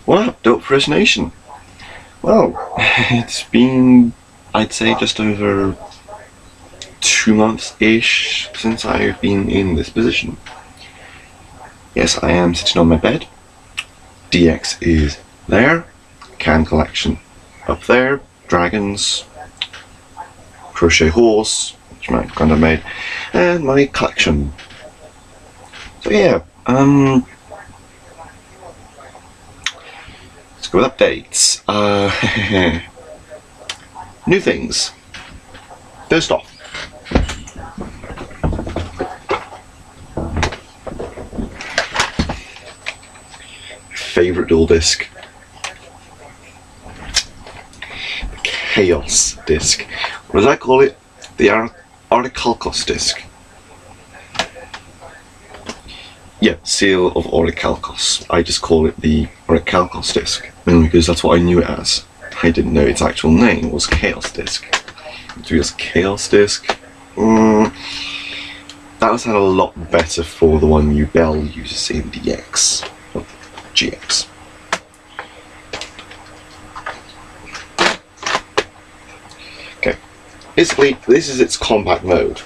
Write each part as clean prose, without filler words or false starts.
What up, Dope First Nation? Well, it's been, I'd say, just over 2 months-ish since I've been in this position. Yes, I am sitting on my bed. DX is there. Can collection up there. Dragons. Crochet horse, which my granddad made. And my collection. So yeah, let's go with updates. New things. First off, favorite dual disc, the Chaos disc. What does I call it? The Orichalcos disc. Yeah, Seal of Orichalcos. I just call it the Orichalcos disc, mainly because that's what I knew it as. I didn't know its actual name was Chaos disc. It was Chaos disc. That would sound a lot better for the one Bell uses in DX. Or GX. Okay. Basically, this is its combat mode.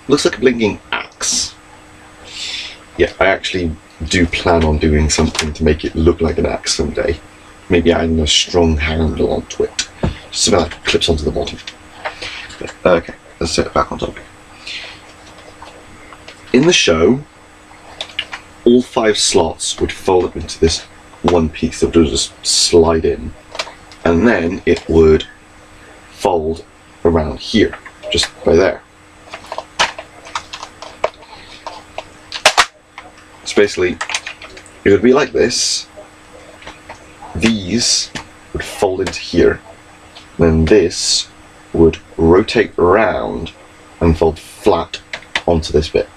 Looks like a blinking axe. Yeah, I actually do plan on doing something to make it look like an axe someday. Maybe adding a strong handle onto it. Just so that it clips onto the bottom. But, okay, let's set it back on topic. In the show, all 5 slots would fold up into this one piece that would just slide in. And then it would fold around here, just by there. So basically, it would be like this. These would fold into here. Then this would rotate around and fold flat onto this bit.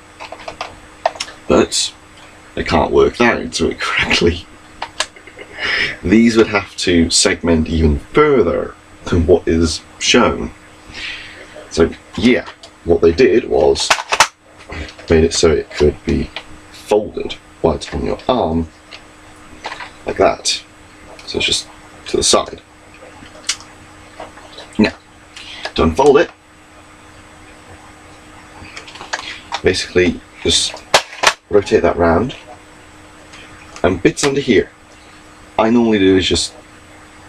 But I can't work that into it correctly. These would have to segment even further than what is shown. So yeah, what they did was made it so it could be folded while it's on your arm, like that. So it's just to the side. Now, to unfold it, basically just rotate that round, and bits under here. I normally do is just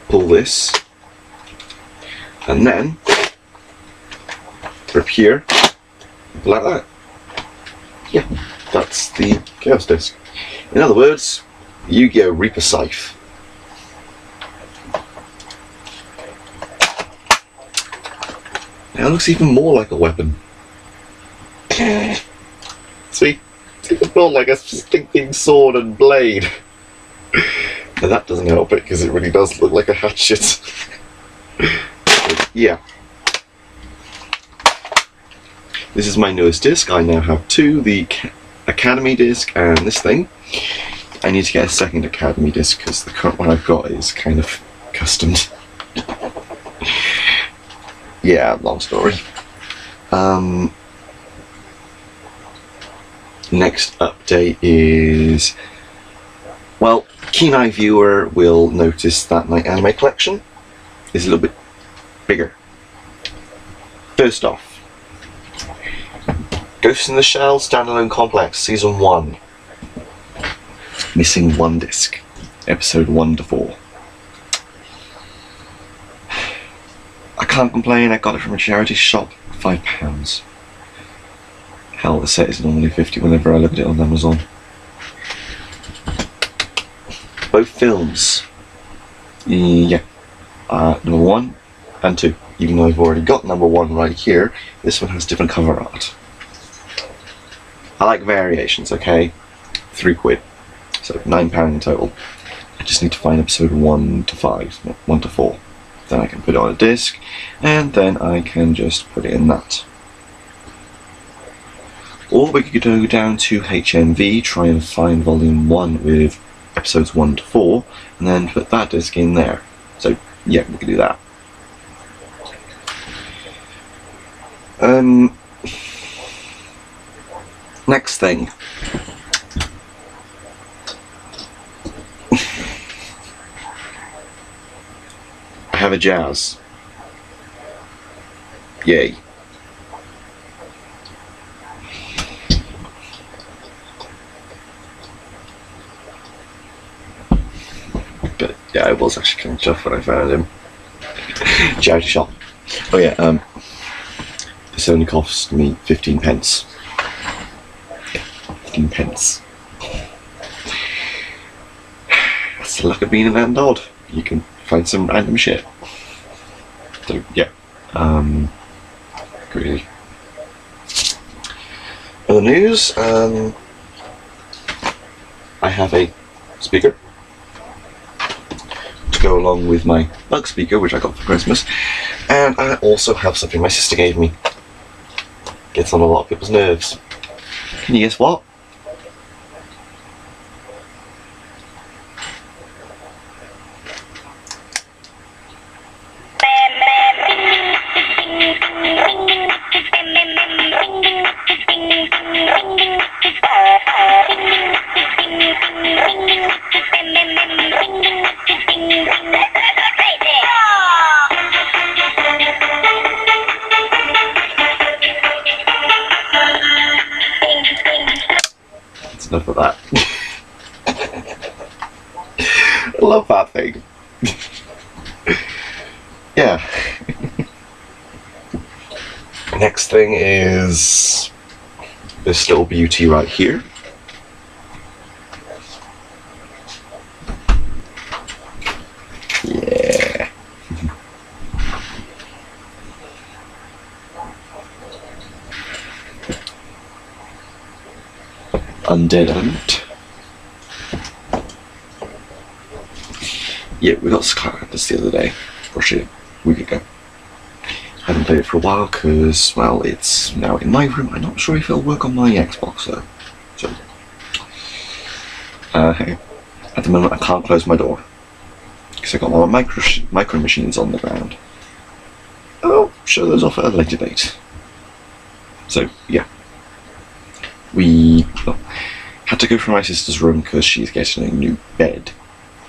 pull this, and then grip here, like that. Yeah, that's the Chaos disc. In other words, Yu-Gi-Oh! Reaper Scythe. Now it looks even more like a weapon. See? It's even more like a stinking sword and blade. And that doesn't help it, because it really does look like a hatchet. Yeah. This is my newest disc. I now have 2, the Academy disc and this thing. I need to get a second Academy disc because the current one I've got is kind of customed. Yeah, long story. Next update is, well, keen eye viewer will notice that my anime collection is a little bit bigger. First off, Ghost in the Shell Standalone Complex Season 1. Missing 1 disc. Episode 1 to 4. I can't complain, I got it from a charity shop. £5. Hell, the set is normally 50 whenever I look at it on Amazon. Both films. Yeah. Number 1 and 2. Even though I've already got number 1 right here, this one has different cover art. I like variations, okay? £3. So £9 in total. I just need to find episode 1 to 5, not 1 to 4. Then I can put it on a disc, and then I can just put it in that. Or we could go down to HMV, try and find volume 1 with episodes 1 to 4, and then put that disc in there. So yeah, we could do that. Next thing. have a jazz. Yay. But yeah, I was actually kind of chuffed when I found him. Charity shop. Oh yeah, this only cost me 15 pence. 15 pence. That's the luck of being a landlord. You can find some random shit. So yeah, really. Other news, I have a speaker to go along with my bug speaker, which I got for Christmas, and I also have something my sister gave me. Gets on a lot of people's nerves. Can you guess what? That's enough of that. I love that thing. Yeah. Next thing is this little beauty right here. Yeah. Undead Hunt. Yeah, we got Skylanders the other day, or actually a week ago. I haven't played it for a while because, well, it's now in my room. I'm not sure if it'll work on my Xbox though. So, hey, at the moment I can't close my door because I got my micro machines on the ground. I'll show those off at a later date. So yeah, we had to go from my sister's room because she's getting a new bed.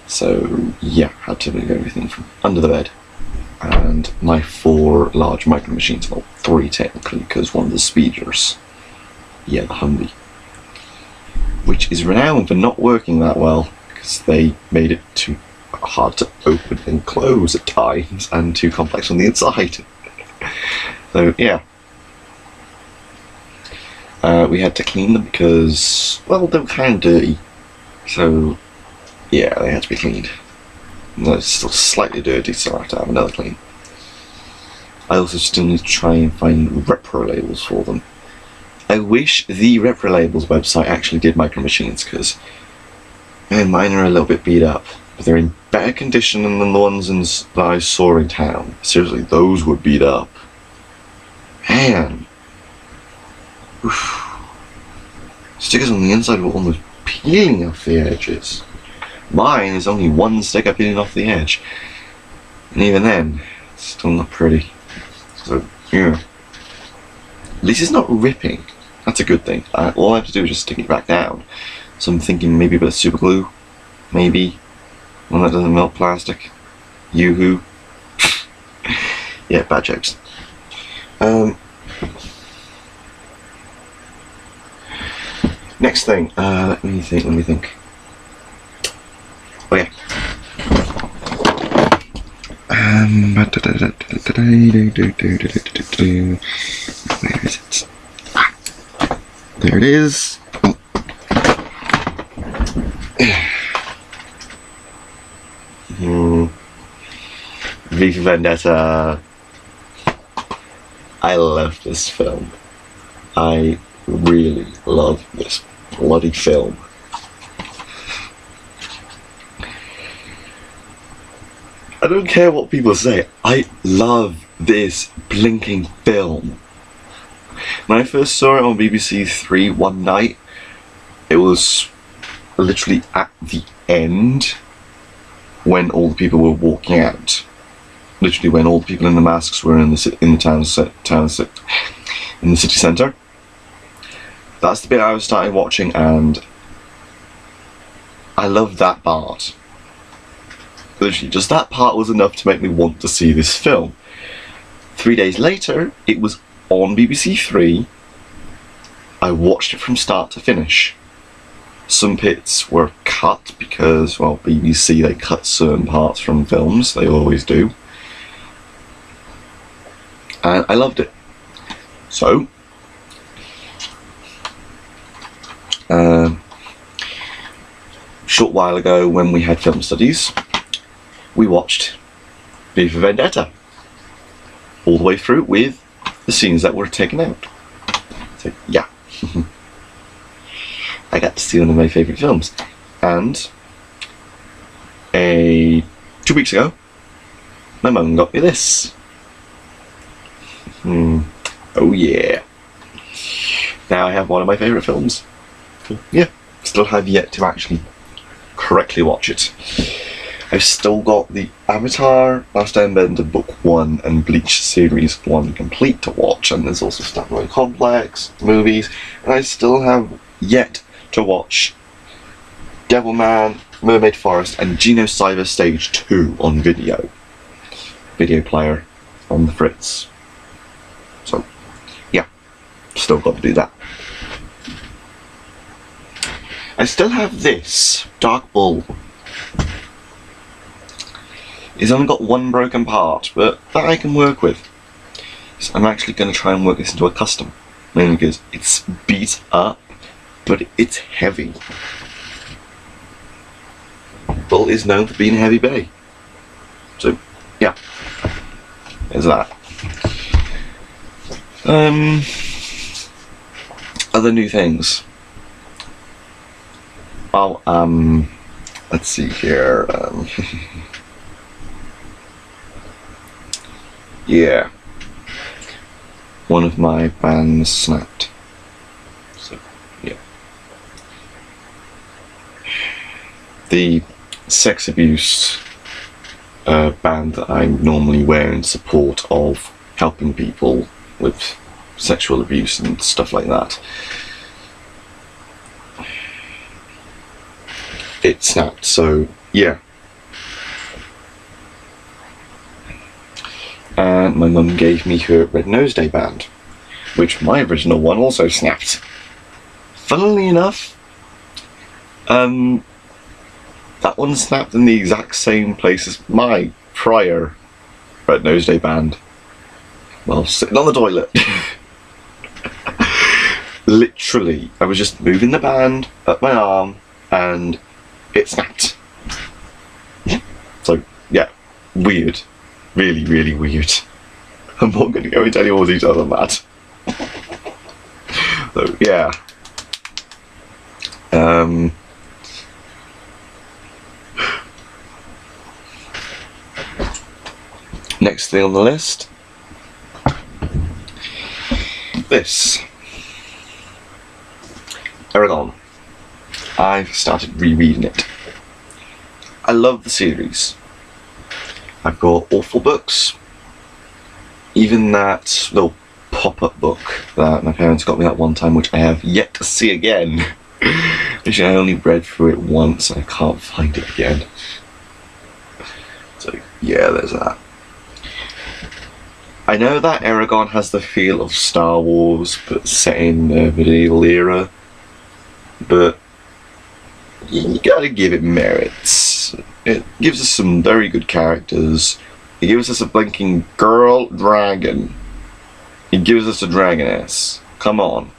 So yeah, had to move everything from under the bed. And my 4 large micro machines, well 3 technically, because one of the speeders, yeah, the Humvee, which is renowned for not working that well because they made it too hard to open and close at times and too complex on the inside. So yeah, we had to clean them because, well, they were kind of dirty, so yeah, they had to be cleaned. No, it's still slightly dirty, so I have to have another clean. I also still need to try and find repro labels for them. I wish the repro labels website actually did micro machines, because mine are a little bit beat up, but they're in better condition than the ones that I saw in town. Seriously, those were beat up. Man. Oof. Stickers on the inside were almost peeling off the edges. Mine is only one sticker peeling off the edge, and even then, it's still not pretty. So yeah, at least it's not ripping. That's a good thing. All I have to do is just stick it back down. So I'm thinking maybe a bit of super glue, maybe one that doesn't melt plastic. Yoo-hoo. Yeah, bad jokes. Next thing, let me think. Oh yeah. Where is it? There it is. V for Vendetta. I love this film. I really love this bloody film. I don't care what people say, I love this blinking film. When I first saw it on BBC 3 one night, it was literally at the end when all the people were walking out. Literally when all the people in the masks were in the city centre. That's the bit I was starting watching, and I loved that part. literally, just that part was enough to make me want to see this film. 3 days later, it was on BBC Three. I watched it from start to finish. Some bits were cut because, well, BBC, they cut certain parts from films, they always do. And I loved it. So, short while ago when we had film studies, we watched V for Vendetta all the way through with the scenes that were taken out. So yeah, I got to see one of my favourite films. And 2 weeks ago, my mum got me this. Oh yeah. Now I have one of my favourite films. Yeah, still have yet to actually correctly watch it. I've still got the Avatar, Last Airbender Book 1 and Bleach Series 1 complete to watch, and there's also Starboy Complex, movies, and I still have yet to watch Devilman, Mermaid Forest and Genocyber Stage 2 on video player on the Fritz. So yeah, still got to do that. I still have this Dark Bull. It's only got one broken part, but that I can work with. So I'm actually going to try and work this into a custom, mainly because it's beat up, but it's heavy. Bull is known for being a heavy bay. So yeah, there's that. Other new things. Well, let's see here. Yeah, one of my bands snapped. So yeah, the sex abuse band that I normally wear in support of helping people with sexual abuse and stuff like that, it snapped. So yeah, and my mum gave me her Red Nose Day band, which my original one also snapped. Funnily enough, that one snapped in the exact same place as my prior Red Nose Day band. Well, sitting on the toilet. Literally, I was just moving the band up my arm and it snapped. So yeah, weird. Really, really weird. I'm not going to go into any more detail than that. So yeah. Next thing on the list. This. Eragon. I've started rereading it. I love the series. I've got awful books. Even that little pop-up book that my parents got me that one time, which I have yet to see again. Actually, I only read through it once and I can't find it again. So yeah, there's that. I know that Eragon has the feel of Star Wars, but set in the medieval era. But you gotta give it merits. It gives us some very good characters. It gives us a blinking girl dragon. It gives us a dragoness. Come on.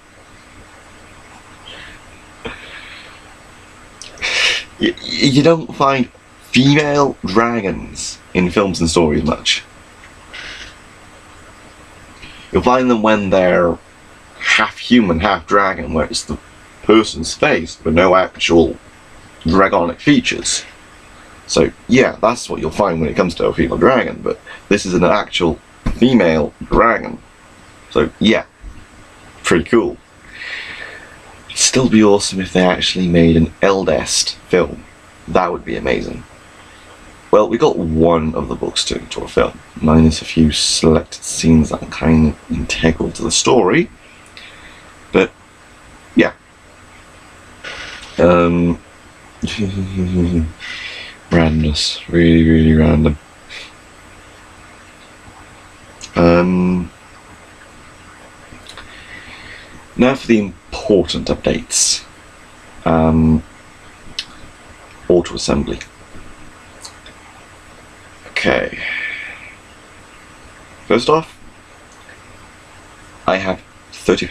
You don't find female dragons in films and stories much. You'll find them when they're half human, half dragon, where it's the person's face, but no actual dragonic features. So yeah, that's what you'll find when it comes to a female dragon, but this is an actual female dragon. So yeah, pretty cool. It'd still be awesome if they actually made an Eldest film. That would be amazing. Well, we got one of the books turned into a film, minus a few selected scenes that are kind of integral to the story. But yeah. Randomness. Really, really random. Now for the important updates. Auto assembly. Okay. First off, I have £30,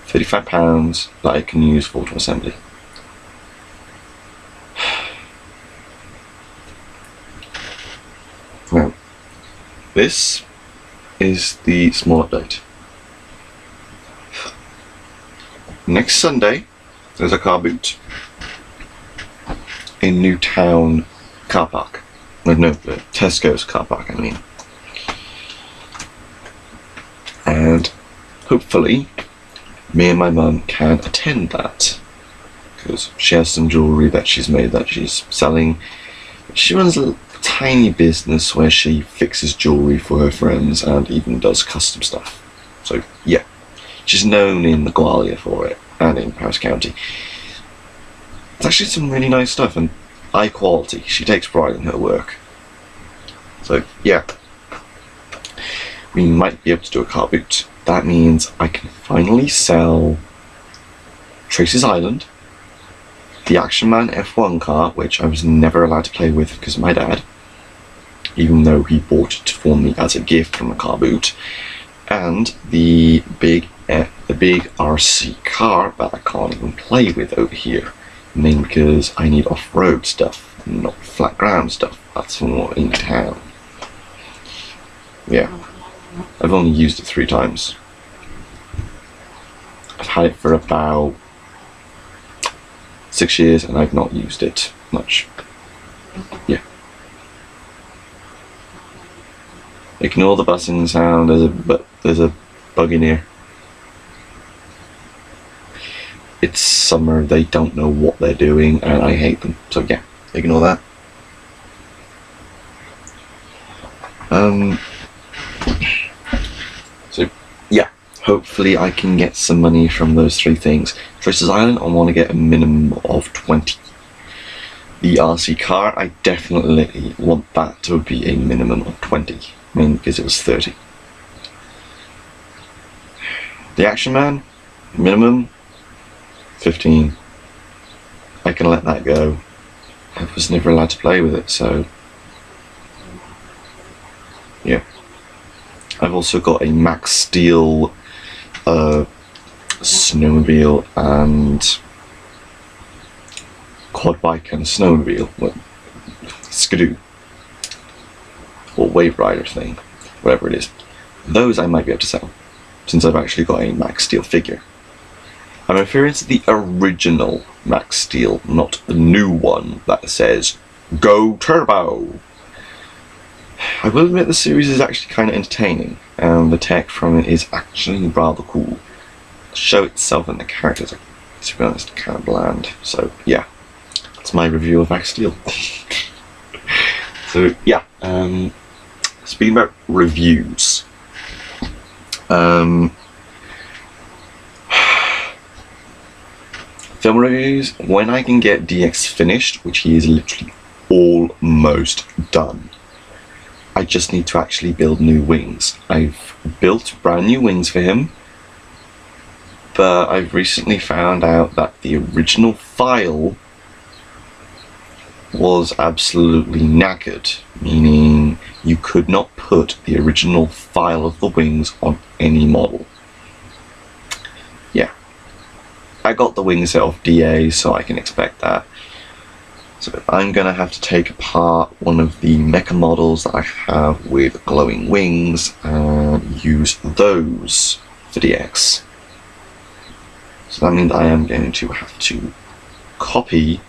£35 that I can use for auto assembly. Now, this is the small update. Next Sunday, there's a car boot in Newtown car park. No, the Tesco's car park, I mean. And hopefully, me and my mum can attend that. Because she has some jewellery that she's made that she's selling. She runs a tiny business where she fixes jewellery for her friends and even does custom stuff. So, yeah. She's known in Gwalia for it, and in Powys County. It's actually some really nice stuff, and high quality. She takes pride in her work. So, yeah. We might be able to do a car boot. That means I can finally sell Tracy's Island, the Action Man F1 car, which I was never allowed to play with because of my dad, even though he bought it for me as a gift from a car boot, and the big RC car that I can't even play with over here, mainly because I need off-road stuff, not flat ground stuff. That's more in town. Yeah, I've only used it 3 times. I've had it for about 6 years and I've not used it much. Yeah. Ignore the buzzing sound, there's a bug in here. It's summer, they don't know what they're doing, and I hate them. So yeah, ignore that. So yeah, hopefully I can get some money from those 3 things. Tracy's Island, I want to get a minimum of 20. The RC car, I definitely want that to be a minimum of 20. I mean, because it was 30. The Action Man, minimum 15. I can let that go. I was never allowed to play with it, so yeah. I've also got a Max Steel snowmobile and quad bike and snowmobile, skidoo or wave rider thing, whatever it is. Those I might be able to sell, since I've actually got a Max Steel figure. I'm referring to the original Max Steel, not the new one that says Go Turbo. I will admit the series is actually kind of entertaining, and the tech from it is actually rather cool. The show itself and the characters are, to be honest, kind of bland. So yeah, that's my review of Max Steel. So yeah, speaking about reviews, film reviews, when I can get DX finished, which he is literally almost done, I just need to actually build new wings. I've built brand new wings for him, but I've recently found out that the original file was absolutely knackered, meaning you could not put the original file of the wings on any model. Yeah. I got the wing set off DA, so I can expect that. So I'm gonna have to take apart one of the mecha models that I have with glowing wings and use those for DX. So that means I am going to have to copy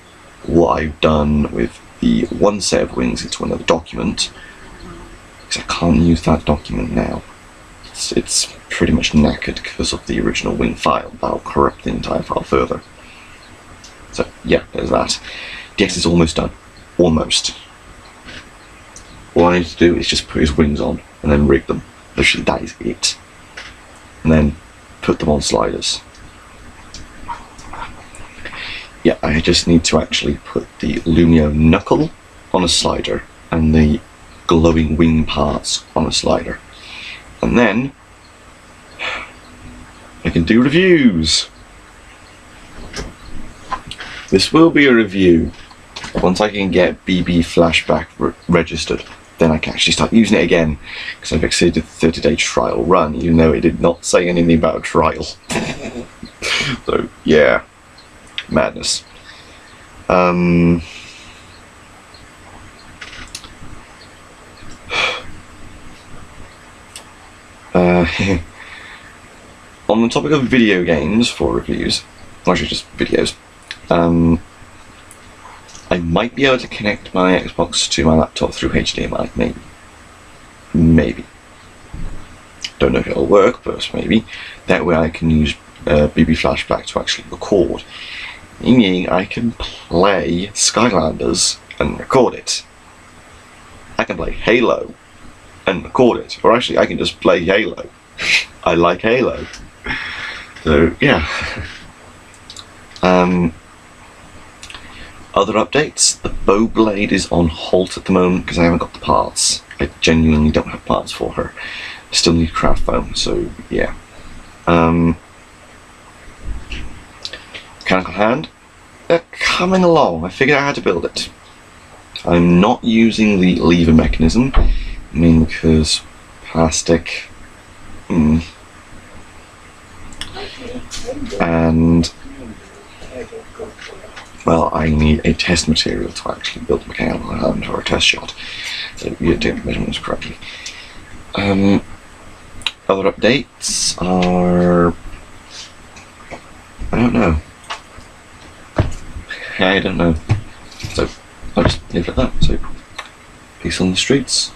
what I've done with the one set of wings into another document, because I can't use that document now. It's pretty much knackered because of the original wing file. That'll corrupt the entire file further. So yeah, there's that. DX is almost done. Almost. All I need to do is just put his wings on and then rig them. Literally, that is it. And then put them on sliders. yeah, I just need to actually put the Lumio knuckle on a slider and the glowing wing parts on a slider. And then I can do reviews. This will be a review. Once I can get BB Flashback registered, then I can actually start using it again, because I've exceeded the 30-day trial run, even though it did not say anything about a trial. So, yeah. Madness. On the topic of video games for reviews, or actually just videos, I might be able to connect my Xbox to my laptop through HDMI, maybe. Don't know if it'll work, but maybe. That way I can use BB Flashback to actually record. Meaning I can play Skylanders and record it. I can play Halo and record it. Or actually I can just play Halo. I like Halo. So yeah. Other updates, the bow blade is on halt at the moment because I haven't got the parts. I genuinely don't have parts for her. I still need craft foam, so yeah. Mechanical hand, they're coming along. I figured out how to build it. I'm not using the lever mechanism, mainly because plastic. And well, I need a test material to actually build a mechanical hand or a test shot, so you take the measurements correctly. Other updates are, I don't know. So I'll just leave it at that. So peace on the streets.